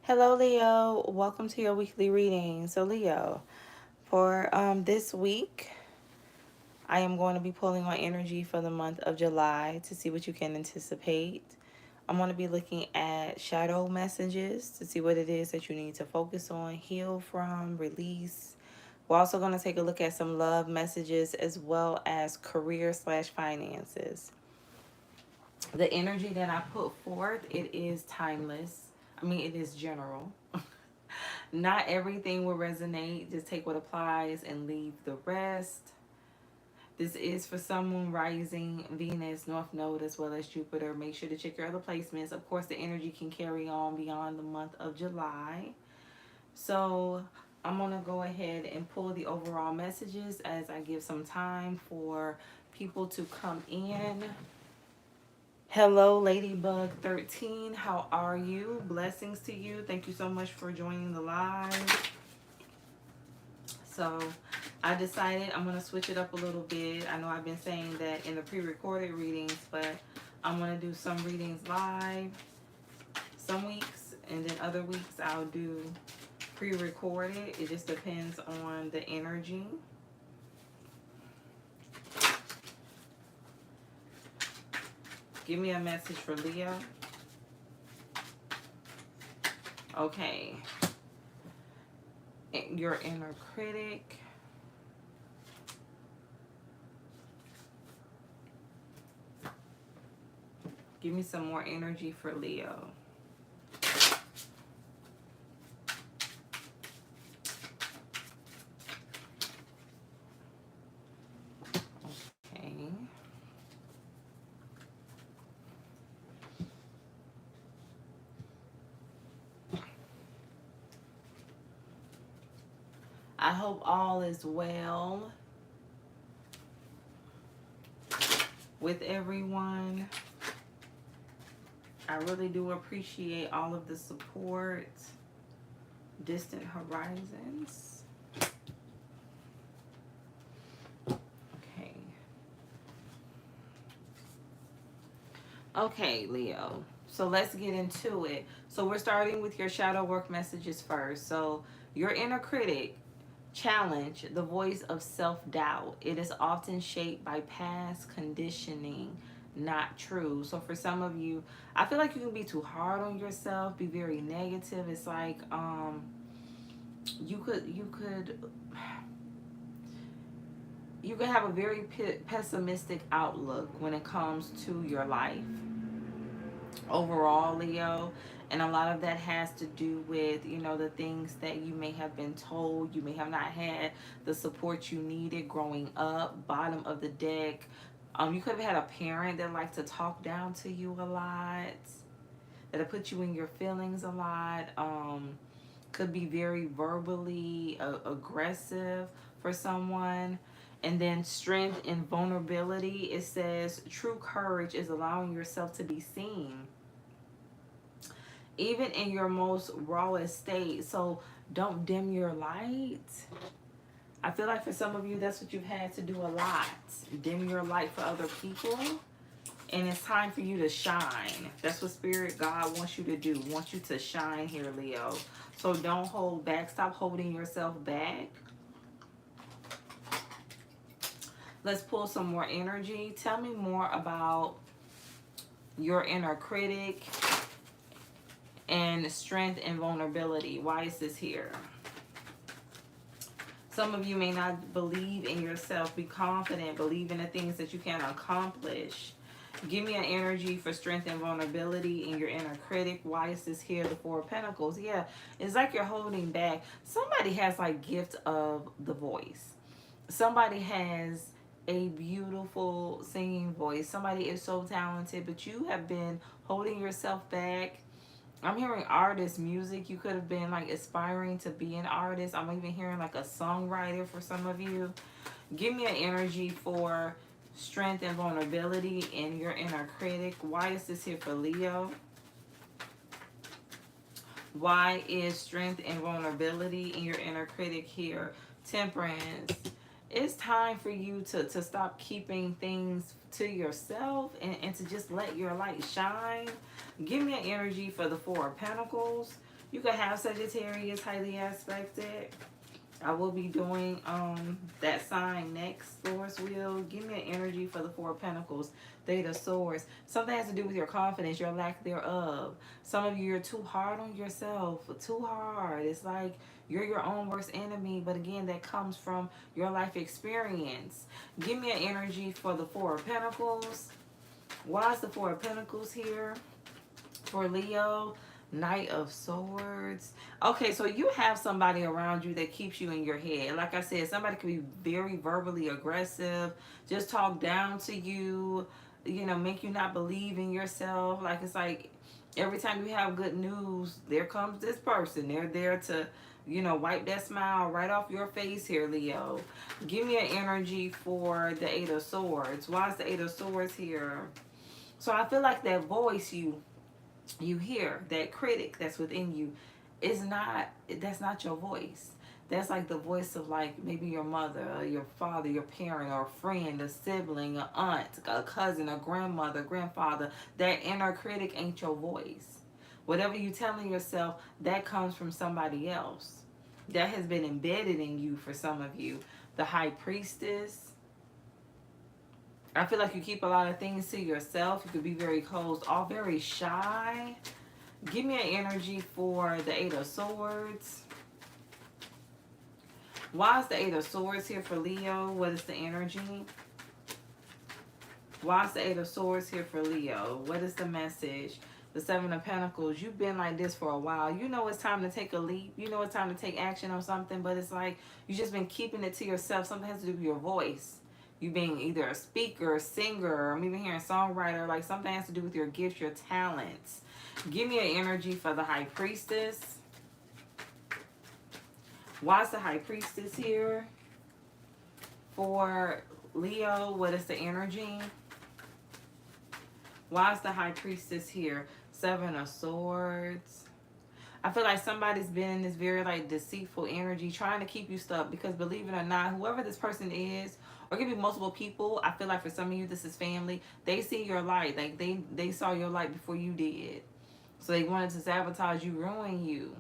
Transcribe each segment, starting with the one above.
Hello, Leo. Welcome to your weekly reading. So, Leo, for this week, I am going to be pulling on energy for the month of July to see what you can anticipate. I'm going to be looking at shadow messages to see what it is that you need to focus on, heal from, release. We're also going to take a look at some love messages as well as career slash finances. The energy that I put forth, it is timeless. I mean, it is general. Not everything will resonate. Just take what applies and leave the rest. This is for someone rising Venus, North Node, as well as Jupiter. Make sure to check your other placements. Of course, the energy can carry on beyond the month of July. So I'm going to go ahead and pull the overall messages as I give some time for people to come in. Hello, Ladybug13. How are you? Blessings to you. Thank you so much for joining the live. So I decided I'm going to switch it up a little bit. I know I've been saying that in the pre-recorded readings, but I'm going to do some readings live some weeks, and then other weeks I'll do pre-recorded. It just depends on the energy. Give me a message for Leo. Okay. Your inner critic. Give me some more energy for Leo. Okay. I hope all is well with everyone. I really do appreciate all of the support. Distant horizons. Okay. Okay, Leo. So let's get into it. So we're starting with your shadow work messages first. So your inner critic. Challenge the voice of self-doubt. It is often shaped by past conditioning, not true. So for some of you, I feel like you can be too hard on yourself, be very negative. It's like you could have a very pessimistic outlook when it comes to your life overall, Leo. And a lot of that has to do with, the things that you may have been told. You may have not had the support you needed growing up. Bottom of the deck. You could have had a parent that liked to talk down to you a lot, that put you in your feelings a lot. Could be very verbally aggressive for someone. And then strength and vulnerability. It says true courage is allowing yourself to be seen even in your most rawest state. So don't dim your light. I feel like for some of you, that's what you've had to do a lot. Dim your light for other people. And it's time for you to shine. That's what Spirit God wants you to do. Wants you to shine here, Leo. So don't hold back. Stop holding yourself back. Let's pull some more energy. Tell me more about your inner critic and strength and vulnerability. Why is this here? Some of you may not believe in yourself. Be confident. Believe in the things that you can accomplish. Give me an energy for strength and vulnerability in your inner critic. Why is this here? The Four of Pentacles. Yeah, it's like you're holding back. Somebody has like gift of the voice. Somebody has a beautiful singing voice. Somebody is so talented, but you have been holding yourself back. I'm hearing artist music. You could have been like aspiring to be an artist. I'm even hearing like a songwriter for some of you. Give me an energy for strength and vulnerability in your inner critic. Why is this here for Leo? Why is strength and vulnerability in your inner critic here? Temperance. It's time for you to stop keeping things to yourself and to just let your light shine. Give me an energy for the Four of Pentacles. You could have Sagittarius highly aspected. I will be doing that sign next, Lord's will. Give me an energy for the Four of Pentacles, the Eight of Swords. Something has to do with your confidence, your lack thereof. Some of you are too hard on yourself, too hard. It's like you're your own worst enemy, but again, that comes from your life experience. Give me an energy for the Four of Pentacles. Why is the Four of Pentacles here for Leo? Knight of Swords. Okay, so you have somebody around you that keeps you in your head. Like I said, somebody could be very verbally aggressive, just talk down to you, you know, make you not believe in yourself. Like, it's like every time you have good news, there comes this person. They're there to, you know, wipe that smile right off your face here, Leo. Give me an energy for the Eight of Swords. Why is the Eight of Swords here? So I feel like that voice you hear, that critic that's within you, that's not your voice. That's like the voice of, like, maybe your mother, or your father, your parent, or a friend, a sibling, a aunt, a cousin, a grandmother, grandfather. That inner critic ain't your voice. Whatever you're telling yourself, that comes from somebody else. That has been embedded in you for some of you. The High Priestess. I feel like you keep a lot of things to yourself. You could be very closed off, very shy. Give me an energy for the Eight of Swords. Why is the Eight of Swords here for Leo? What is the energy? Why is the Eight of Swords here for Leo? What is the message? The Seven of Pentacles. You've been like this for a while. You know it's time to take a leap. You know it's time to take action on something, but it's like you've just been keeping it to yourself. Something has to do with your voice. You being either a speaker, singer, or I'm even hearing songwriter. Like something has to do with your gifts, your talents. Give me an energy for the High Priestess. Why is the High Priestess here for Leo? What is the energy? Why is the High Priestess here? Seven of Swords. I feel like somebody's been in this very like deceitful energy trying to keep you stuck, because believe it or not, whoever this person is, or it could be multiple people. I feel like for some of you, this is family. They see your light. Like they saw your light before you did. So they wanted to sabotage you, ruin you.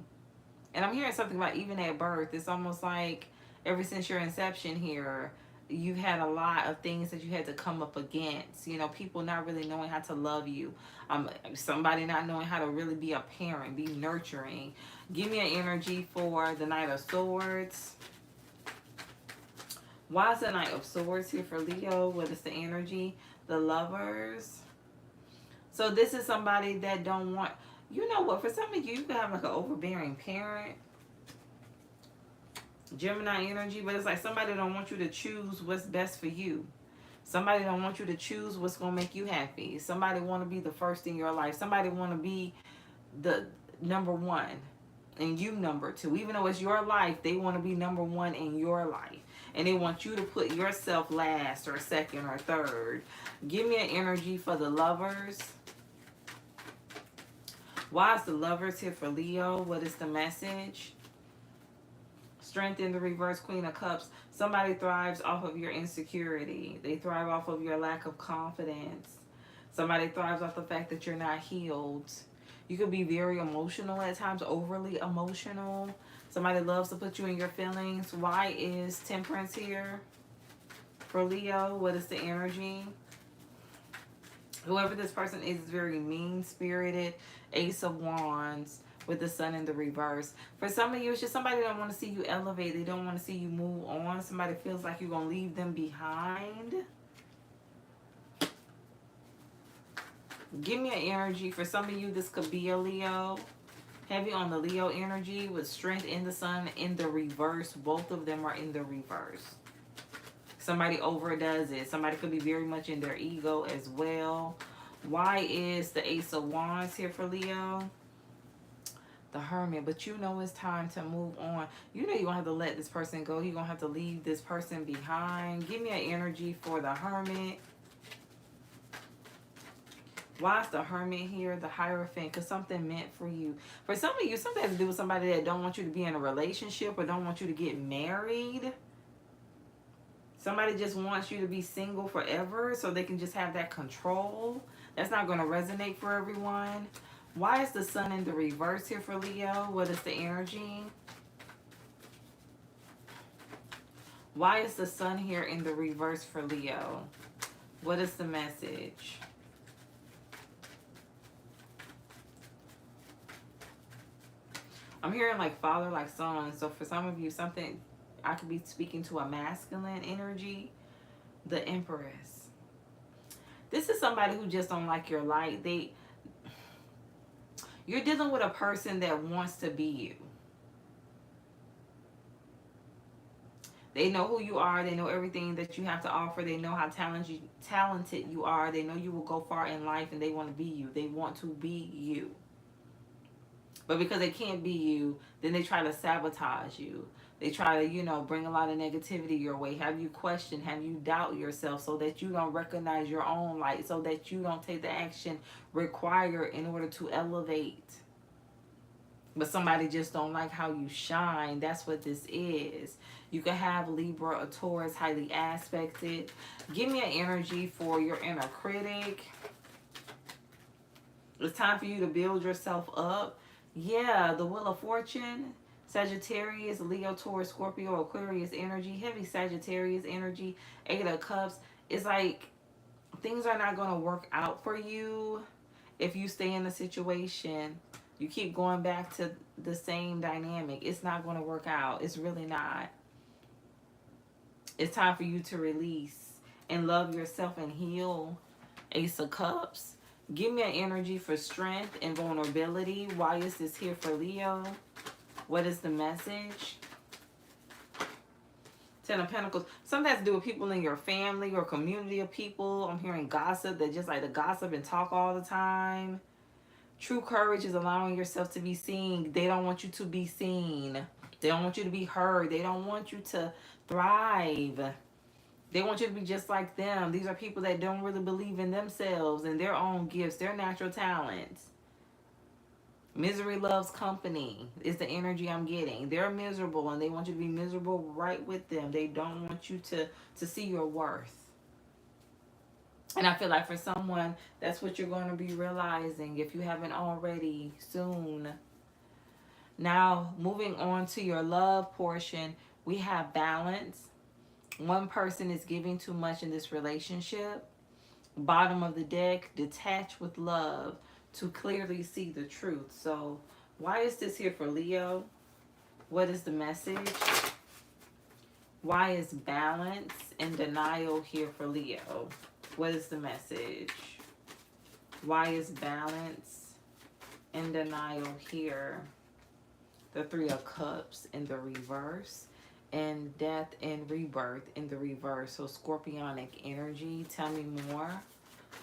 And I'm hearing something about even at birth. It's almost like ever since your inception here, you had a lot of things that you had to come up against. You know, people not really knowing how to love you. Somebody not knowing how to really be a parent, be nurturing. Give me an energy for the Knight of Swords. Why is the Knight of Swords here for Leo? What is the energy? The Lovers. So this is somebody that don't want... You know what? For some of you, you can have like an overbearing parent. Gemini energy, but it's like somebody don't want you to choose what's best for you. Somebody don't want you to choose what's going to make you happy. Somebody want to be the first in your life. Somebody want to be the number one and you number two. Even though it's your life, they want to be number one in your life. And they want you to put yourself last or second or third. Give me an energy for the Lovers. Why is the Lovers here for Leo? What is the message? Strength in the reverse, Queen of Cups. Somebody thrives off of your insecurity. They thrive off of your lack of confidence. Somebody thrives off the fact that you're not healed. You could be very emotional at times, overly emotional. Somebody loves to put you in your feelings. Why is Temperance here for Leo? What is the energy? Whoever this person is very mean-spirited. Ace of Wands with the Sun in the reverse. For some of you, it's just somebody that don't want to see you elevate. They don't want to see you move on. Somebody feels like you're going to leave them behind. Give me an energy. For some of you, this could be a Leo. Heavy on the Leo energy with Strength in the Sun in the reverse. Both of them are in the reverse. Somebody overdoes it. Somebody could be very much in their ego as well. Why is the Ace of Wands here for Leo? The Hermit. But you know it's time to move on. You know you're going to have to let this person go. You're going to have to leave this person behind. Give me an energy for the Hermit. Why is the Hermit here? The Hierophant. Because something meant for you. For some of you, something has to do with somebody that don't want you to be in a relationship or don't want you to get married. Somebody just wants you to be single forever so they can just have that control. That's not going to resonate for everyone. Why is the sun in the reverse here for Leo? What is the energy? Why is the sun here in the reverse for Leo? What is the message? I'm hearing like father, like son. So for some of you, something, I could be speaking to a masculine energy. The Empress. This is somebody who just don't like your light. You're dealing with a person that wants to be you. They know who you are. They know everything that you have to offer. They know how talented you are. They know you will go far in life, and they want to be you. They want to be you. But because they can't be you, then they try to sabotage you. They try to, bring a lot of negativity your way, have you question, have you doubt yourself so that you don't recognize your own light, so that you don't take the action required in order to elevate. But somebody just don't like how you shine. That's what this is. You can have Libra or Taurus highly aspected. Give me an energy for your inner critic. It's time for you to build yourself up. Yeah, the Wheel of Fortune, Sagittarius, Leo, Taurus, Scorpio, Aquarius energy, heavy Sagittarius energy, Eight of Cups. It's like things are not going to work out for you if you stay in a situation. You keep going back to the same dynamic. It's not going to work out. It's really not. It's time for you to release and love yourself and heal. Ace of Cups. Give me an energy for strength and vulnerability. Why is this here for Leo? What is the message? Ten of Pentacles. Something has to do with people in your family or community of people. I'm hearing gossip. They just like to gossip and talk all the time. True courage is allowing yourself to be seen. They don't want you to be seen. They don't want you to be heard. They don't want you to thrive. They want you to be just like them. These are people that don't really believe in themselves and their own gifts, their natural talents. Misery loves company is the energy I'm getting. They're miserable and they want you to be miserable right with them. They don't want you to see your worth. And I feel like for someone, that's what you're going to be realizing if you haven't already soon. Now, moving on to your love portion, we have balance. One person is giving too much in this relationship. Bottom of the deck, detach with love to clearly see the truth. So why is this here for Leo? What is the message? Why is balance and denial here for Leo? What is the message? Why is balance and denial here? The Three of Cups in the reverse. And death and rebirth in the reverse. So scorpionic energy. Tell me more.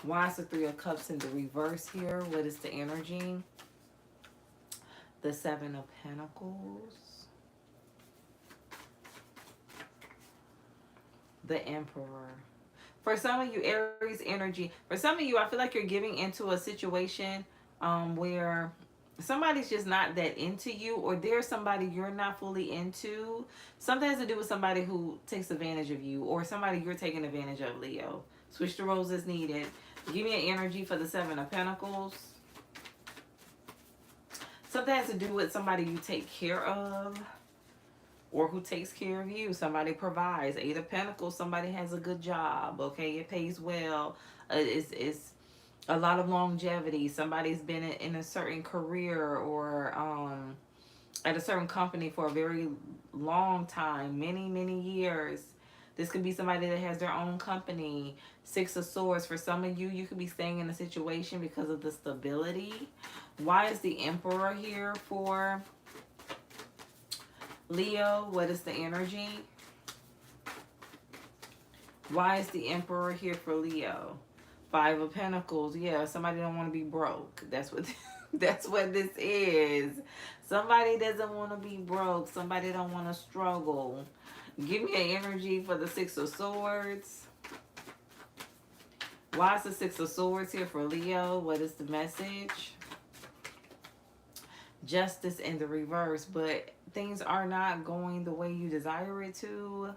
Why is the Three of Cups in the reverse here? What is the energy? The Seven of Pentacles. The Emperor. For some of you, Aries energy. For some of you, I feel like you're giving into a situation where somebody's just not that into you, or there's somebody you're not fully into. Something has to do with somebody who takes advantage of you, or somebody you're taking advantage of, Leo. Switch the roles as needed. Give me an energy for the Seven of Pentacles. Something has to do with somebody you take care of, or who takes care of you. Somebody provides. Eight of Pentacles, somebody has a good job, okay? It pays well. It's a lot of longevity. Somebody's been in a certain career or at a certain company for a very long time, many years. This could be somebody that has their own company. Six of Swords. For some of you, you could be staying in a situation because of the stability. Why is the Emperor here for Leo? What is the energy? Why is the Emperor here for Leo? Five of Pentacles. Yeah, somebody don't want to be broke. That's what that's what this is. Somebody doesn't want to be broke. Somebody don't want to struggle. Give me an energy for the Six of Swords. Why is the Six of Swords here for Leo? What is the message? Justice in the reverse, but things are not going the way you desire it to.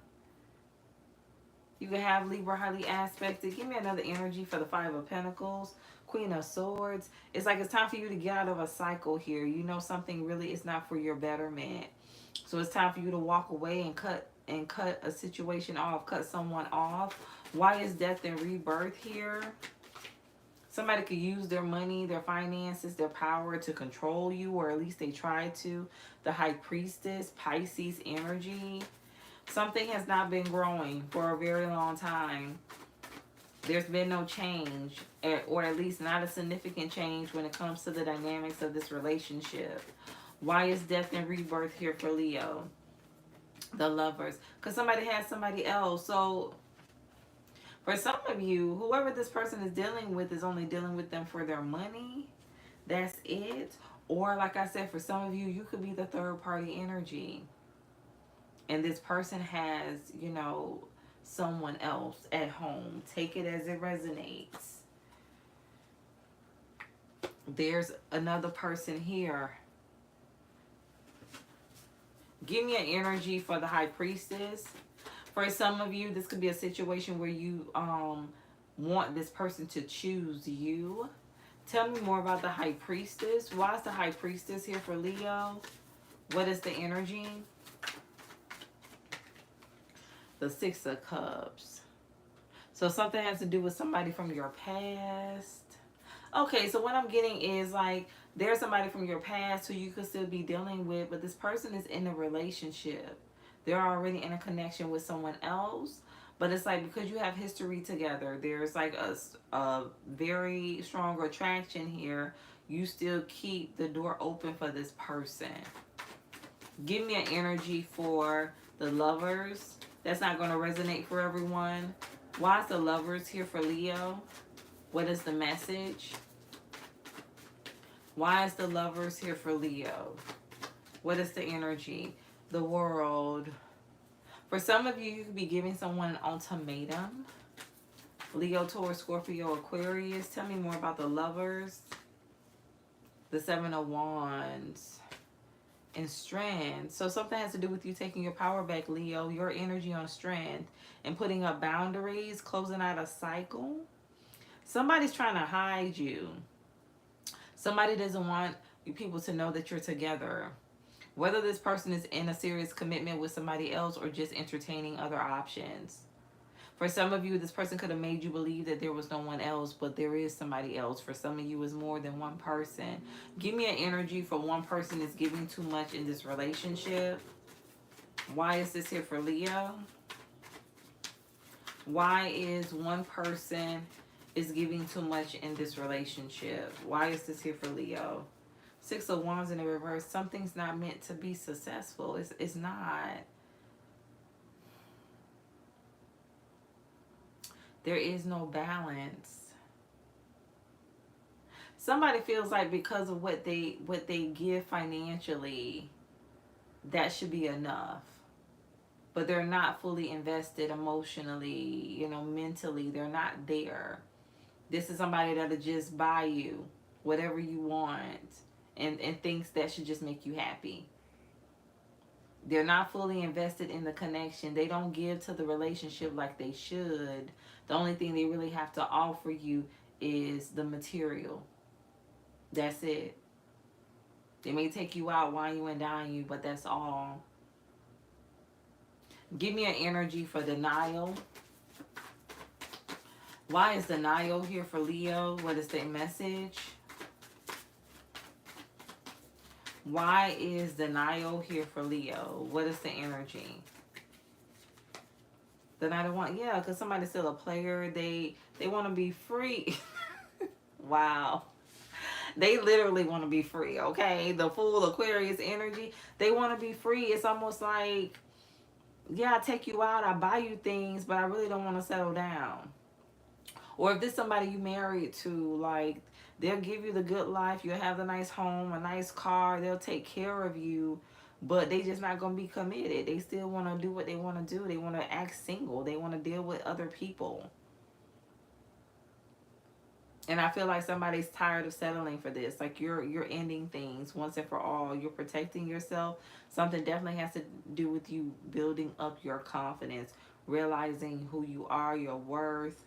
You can have Libra highly aspected. Give me another energy for the Five of Pentacles. Queen of Swords. It's like it's time for you to get out of a cycle here. You know something really is not for your betterment. So it's time for you to walk away and cut a situation off, cut someone off. Why is death and rebirth here? Somebody could use their money, their finances, their power to control you, or at least they try to. The High Priestess, Pisces energy. Something has not been growing for a very long time. There's been no change, or at least not a significant change when it comes to the dynamics of this relationship. Why is death and rebirth here for Leo? The Lovers. Because somebody has somebody else. So for some of you, whoever this person is dealing with is only dealing with them for their money. That's it. Or like I said, for some of you, you could be the third party energy. And this person has, you know, someone else at home. Take it as it resonates. There's another person here. Give me an energy for the High Priestess. For some of you, this could be a situation where you want this person to choose you. Tell me more about the High Priestess. Why is the High Priestess here for Leo? What is the energy? The Six of Cups. So something has to do with somebody from your past. Okay, so what I'm getting is like there's somebody from your past who you could still be dealing with, but this person is in a relationship. They're already in a connection with someone else, but it's like because you have history together, there's like a very strong attraction here. You still keep the door open for this person. Give me an energy for the Lovers. That's not going to resonate for everyone. Why is the Lovers here for Leo? What is the message? Why is the Lovers here for Leo? What is the energy? The World. For some of you, you could be giving someone an ultimatum. Leo, Taurus, Scorpio, Aquarius. Tell me more about the Lovers. The Seven of Wands. And Strength. So something has to do with you taking your power back, Leo. Your energy on strength. And putting up boundaries. Closing out a cycle. Somebody's trying to hide you. Somebody doesn't want you people to know that you're together. Whether this person is in a serious commitment with somebody else or just entertaining other options. For some of you, this person could have made you believe that there was no one else, but there is somebody else. For some of you, it's more than one person. Give me an energy for one person is giving too much in this relationship. Why is this here for Leo? Why is one person is giving too much in this relationship? Why is this here for Leo? Six of Wands in the reverse. Something's not meant to be successful. It's not. There is no balance. Somebody feels like because of what they give financially, that should be enough. But they're not fully invested emotionally, you know, mentally. They're not there. This is somebody that'll just buy you whatever you want and thinks that should just make you happy. They're not fully invested in the connection. They don't give to the relationship like they should. The only thing they really have to offer you is the material. That's it. They may take you out, wine you and dine you, but that's all. Give me an energy for denial. Why is denial here for Leo? What is the message? Why is denial here for Leo? What is the energy? The Knight of Wands. Yeah, because somebody's still a player. They want to be free. Wow. They literally want to be free, okay? The Fool, Aquarius energy. They want to be free. It's almost like, yeah, I take you out. I buy you things, but I really don't want to settle down. Or if this somebody you married to, like, they'll give you the good life. You'll have a nice home, a nice car. They'll take care of you. But they just not going to be committed. They still want to do what they want to do. They want to act single. They want to deal with other people. And I feel like somebody's tired of settling for this. Like you're ending things once and for all. You're protecting yourself. Something definitely has to do with you building up your confidence. realizing who you are, your worth.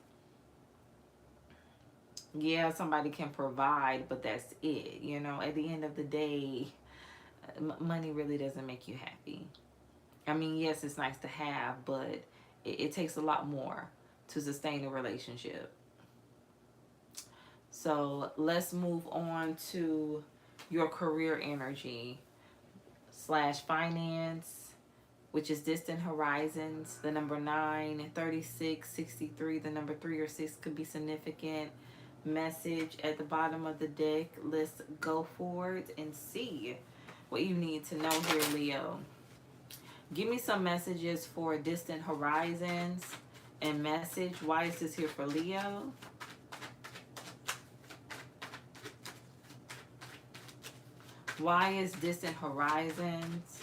Yeah, somebody can provide, but that's it. You know, at the end of the day, money really doesn't make you happy. I mean, yes, it's nice to have, but it takes a lot more to sustain a relationship. So let's move on to your career energy slash finance, which is distant horizons. The number 9, 36, 63. The number 3 or 6 could be significant. Message at the bottom of the deck. Let's go forward and see what you need to know here, Leo. Give me some messages for distant horizons and message. Why is this here for Leo? Why is distant horizons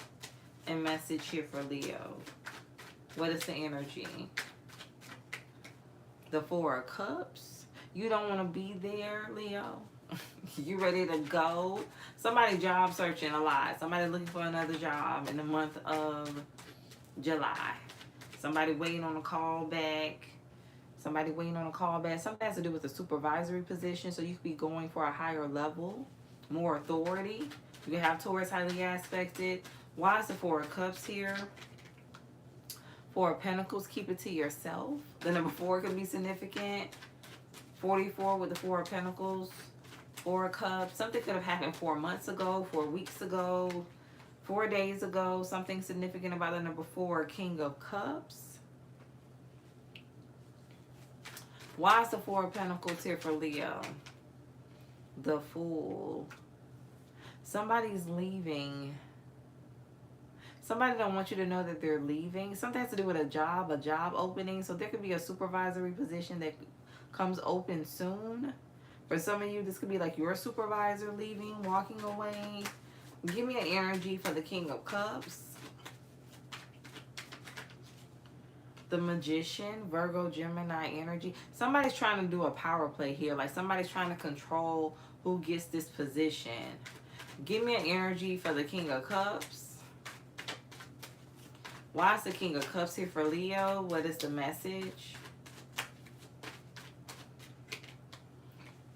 and message here for Leo? What is the energy? The 4 of Cups. You don't want to be there, Leo. You ready to go? Somebody job searching a lot. Somebody looking for another job in the month of July. Somebody waiting on a call back. Somebody waiting on a call back. Something has to do with a supervisory position. So you could be going for a higher level, more authority. You can have Taurus highly aspected. Why is the 4 of Cups here? 4 of Pentacles, keep it to yourself. The number 4 could be significant. 44 with the 4 of Pentacles. 4 of Cups. Something could have happened 4 months ago, 4 weeks ago, 4 days ago. Something significant about the number 4, King of Cups. Why is the 4 of Pentacles here for Leo? The Fool. Somebody's leaving. Somebody don't want you to know that they're leaving. Something has to do with a job opening. So there could be a supervisory position that comes open soon. For some of you, this could be like your supervisor leaving, walking away. Give me an energy for the King of Cups. The Magician, Virgo, Gemini energy. Somebody's trying to do a power play here. Like somebody's trying to control who gets this position. Give me an energy for the King of Cups. Why is the King of Cups here for Leo? What is the message?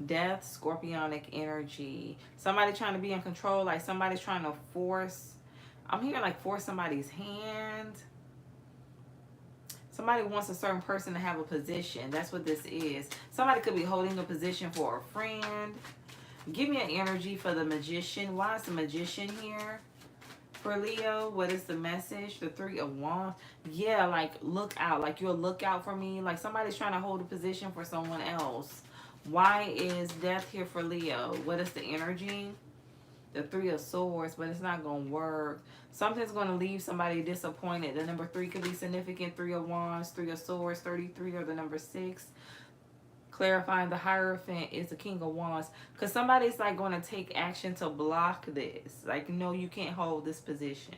Death, Scorpionic energy. Somebody trying to be in control. Like somebody's trying to force. I'm hearing like force somebody's hand. Somebody wants a certain person to have a position. That's what this is. Somebody could be holding a position for a friend. Give me an energy for the Magician. Why is the Magician here for Leo? What is the message? The 3 of Wands. Yeah, like look out. Like you'll look out for me. Like somebody's trying to hold a position for someone else. Why is Death here for Leo? What is the energy? The 3 of Swords, but it's not going to work. Something's going to leave somebody disappointed. The number 3 could be significant. 3 of Wands, 3 of Swords, 33, or the number 6. Clarifying the Hierophant is the King of Wands. Because somebody's like going to take action to block this. Like, no, you can't hold this position.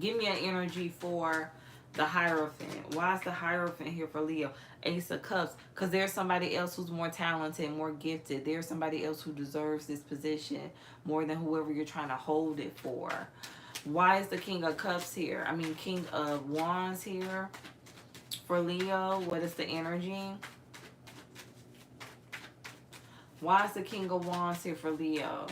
Give me an energy for the Hierophant. Why is the Hierophant here for Leo? Ace of Cups. Because there's somebody else who's more talented, more gifted. There's somebody else who deserves this position more than whoever you're trying to hold it for. Why is the King of Cups here? I mean, King of Wands here for Leo. What is the energy? Why is the King of Wands here for Leo?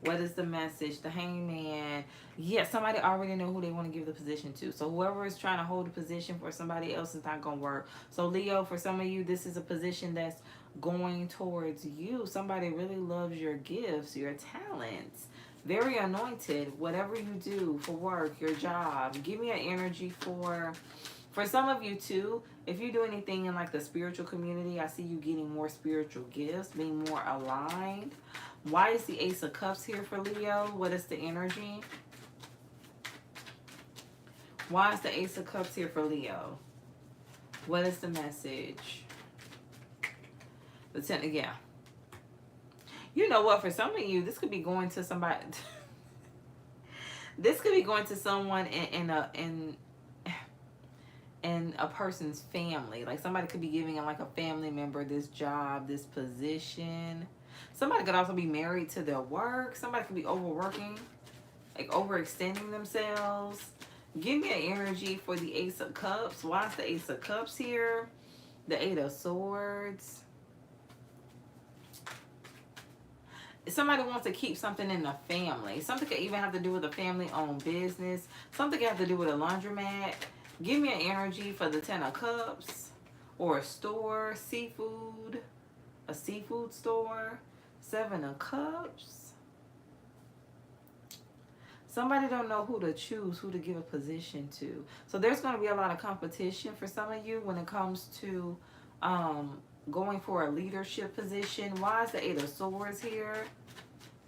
What is the message? The Hangman. Yeah, somebody already know who they want to give the position to. So whoever is trying to hold a position for somebody else is not going to work. So Leo, for some of you, this is a position that's going towards you. Somebody really loves your gifts, your talents. Very anointed. Whatever you do for work, your job. Give me an energy for some of you too. If you do anything in like the spiritual community, I see you getting more spiritual gifts, being more aligned. Why is the Ace of Cups here for Leo? What is the energy? Why is the Ace of Cups here for Leo? What is the message? Yeah. You know what? For some of you, this could be going to somebody. This could be going to someone in a person's family. Like somebody could be giving like a family member this job, this position. Somebody could also be married to their work. Somebody could be overworking, like overextending themselves. Give me an energy for the Ace of Cups. Why is the Ace of Cups here? The Eight of Swords. Somebody wants to keep something in the family. Something could even have to do with a family-owned business. Something could have to do with a laundromat. Give me an energy for the Ten of Cups. Or a store, seafood. A seafood store. Seven of Cups. Somebody don't know who to choose, who to give a position to. So there's going to be a lot of competition for some of you when it comes to going for a leadership position. Why is the Eight of Swords here?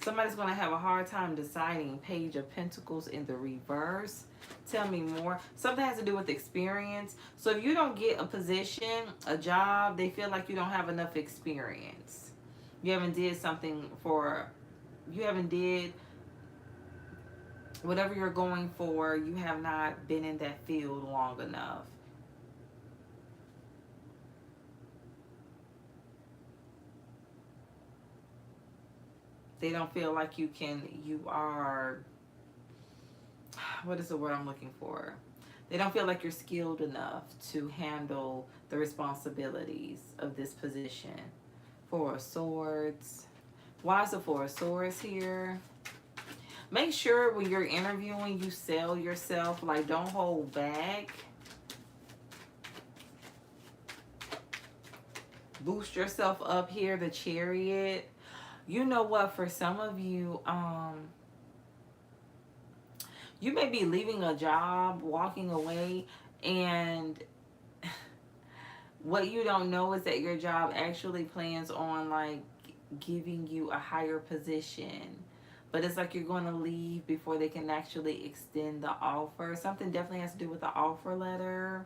Somebody's going to have a hard time deciding. Page of Pentacles in the reverse. Tell me more. Something has to do with experience. So if you don't get a position, a job, they feel like you don't have enough experience. You haven't did something for, you haven't did whatever you're going for, you have not been in that field long enough. They don't feel like you are, what is the word I'm looking for? They don't feel like you're skilled enough to handle the responsibilities of this position. Four of Swords. Why is the Four of Swords here? Make sure when you're interviewing, you sell yourself. Like, don't hold back. Boost yourself up here, the Chariot. You know what? For some of you, you may be leaving a job, walking away, and what you don't know is that your job actually plans on, like, giving you a higher position. But it's like you're going to leave before they can actually extend the offer. Something definitely has to do with the offer letter.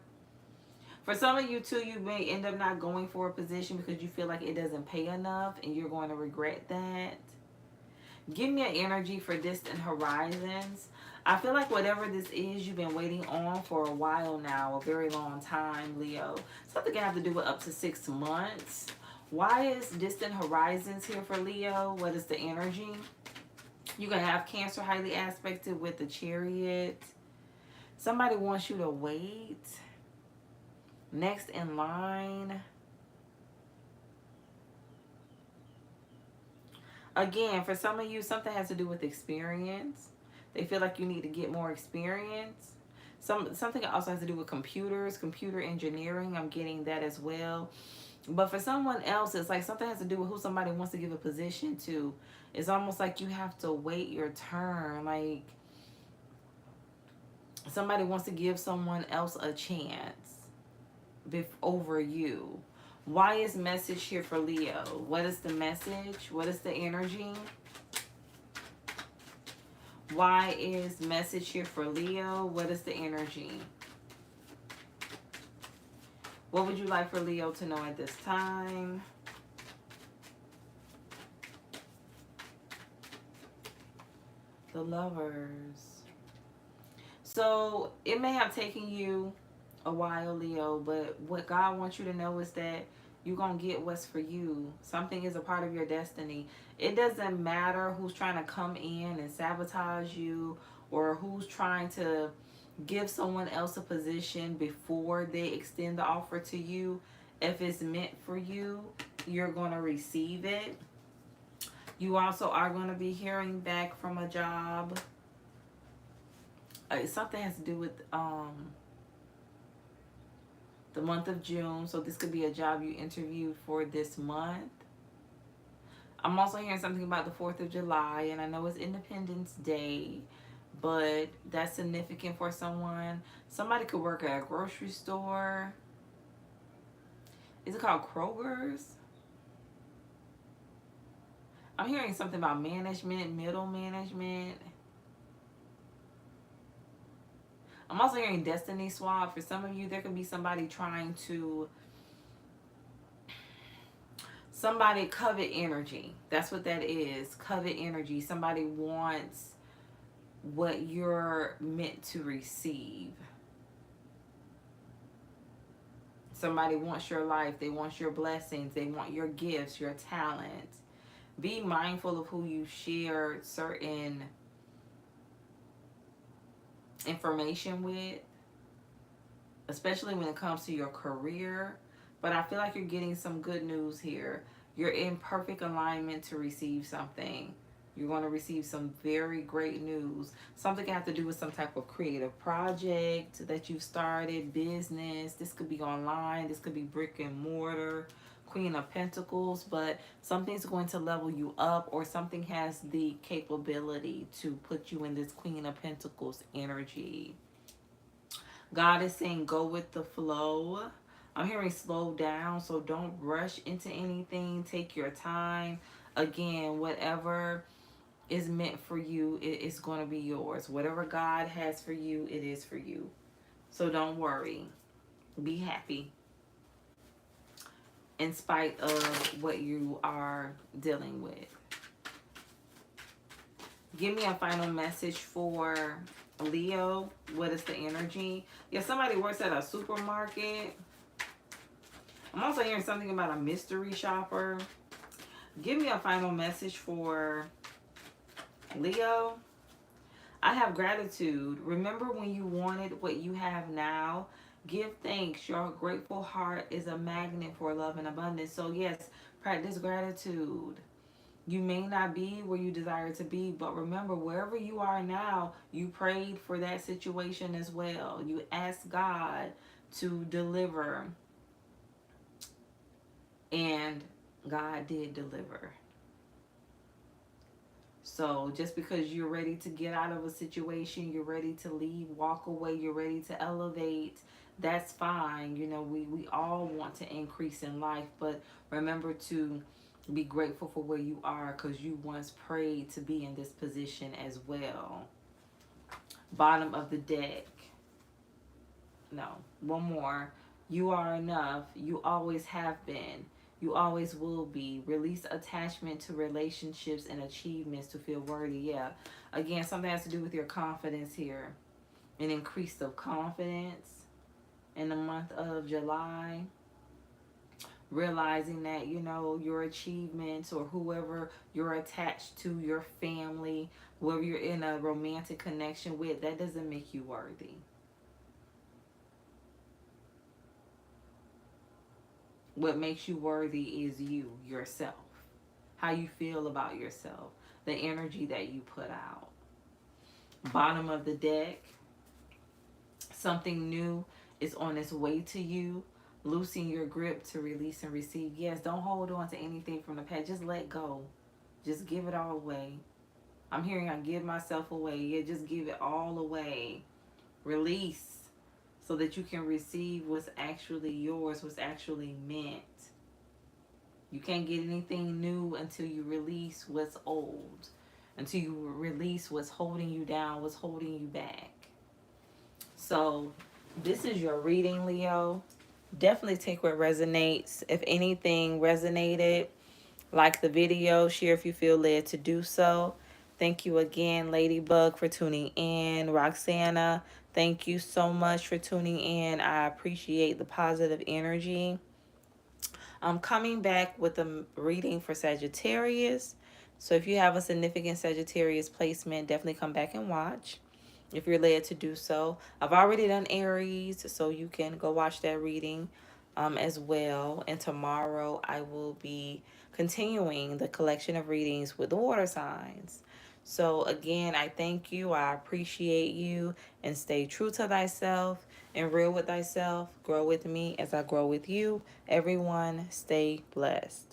For some of you, too, you may end up not going for a position because you feel like it doesn't pay enough, and you're going to regret that. Give me an energy for distant horizons. I feel like whatever this is, you've been waiting on for a while now, a very long time, Leo. Something can have to do with up to 6 months. Why is distant horizons here for Leo? What is the energy? You're going to have Cancer highly aspected with the Chariot. Somebody wants you to wait. Next in line. Again, for some of you, something has to do with experience. They feel like you need to get more experience. Something also has to do with computers, computer engineering. I'm getting that as well. But for someone else, it's like something has to do with who somebody wants to give a position to. It's almost like you have to wait your turn. Like, somebody wants to give someone else a chance over you. Why is message here for Leo? What is the message? What is the energy? Why is message here for Leo? What is the energy? What would you like for Leo to know at this time? The Lovers. So it may have taken you a while, Leo, but what God wants you to know is that you're going to get what's for you. Something is a part of your destiny. It doesn't matter who's trying to come in and sabotage you, or who's trying to give someone else a position before they extend the offer to you. If it's meant for you, you're going to receive it. You also are going to be hearing back from a job. Something has to do with the month of June. So this could be a job you interviewed for this month. I'm also hearing something about the 4th of July. And I know it's Independence Day, but that's significant for someone. Somebody could work at a grocery store. Is it called Kroger's? I'm hearing something about management, middle management. I'm also hearing destiny swap. For some of you, there could be somebody trying to, somebody covet energy. That's what that is. Covet energy. Somebody wants what you're meant to receive. Somebody wants your life. They want your blessings. They want your gifts, your talents. Be mindful of who you share certain information with, especially when it comes to your career. But I feel like you're getting some good news here. You're in perfect alignment to receive something. You're going to receive some very great news. Something can have to do with some type of creative project that you started, business. This could be online. This could be brick and mortar, Queen of Pentacles. But something's going to level you up, or something has the capability to put you in this Queen of Pentacles energy. God is saying go with the flow. I'm hearing slow down, so don't rush into anything. Take your time. Again, whatever is meant for you, it is going to be yours. Whatever God has for you, it is for you. So don't worry. Be happy in spite of what you are dealing with. Give me a final message for Leo. What is the energy? Yeah, somebody works at a supermarket. I'm also hearing something about a mystery shopper. Give me a final message for Leo. I have gratitude. Remember when you wanted what you have now? Give thanks. Your grateful heart is a magnet for love and abundance. So yes, practice gratitude. You may not be where you desire to be, but remember, wherever you are now, you prayed for that situation as well. You asked God to deliver, and God did deliver. So just because you're ready to get out of a situation, you're ready to leave, walk away, you're ready to elevate, that's fine. You know, we all want to increase in life, but remember to be grateful for where you are, because you once prayed to be in this position as well. Bottom of the deck. No, one more. You are enough. You always have been. You always will be. Release attachment to relationships and achievements to feel worthy. Yeah. Again, something has to do with your confidence here. An increase of confidence in the month of July. Realizing that, you know, your achievements, or whoever you're attached to, your family, whoever you're in a romantic connection with, that doesn't make you worthy. What makes you worthy is you, yourself. How you feel about yourself. The energy that you put out. Bottom of the deck. Something new is on its way to you. Loosen your grip to release and receive. Yes, don't hold on to anything from the past. Just let go. Just give it all away. I'm hearing I give myself away. Yeah, just give it all away. Release so that you can receive what's actually yours, what's actually meant. You can't get anything new until you release what's old, until you release what's holding you down, what's holding you back. So this is your reading, Leo. Definitely take what resonates. If anything resonated, like the video, share if you feel led to do so. Thank you again, Ladybug, for tuning in. Roxana, thank you so much for tuning in. I appreciate the positive energy. I'm coming back with a reading for Sagittarius. So if you have a significant Sagittarius placement, definitely come back and watch if you're led to do so. I've already done Aries, so you can go watch that reading as well. And tomorrow I will be continuing the collection of readings with the water signs. So again, I thank you. I appreciate you. And stay true to thyself and real with thyself. Grow with me as I grow with you. Everyone, stay blessed.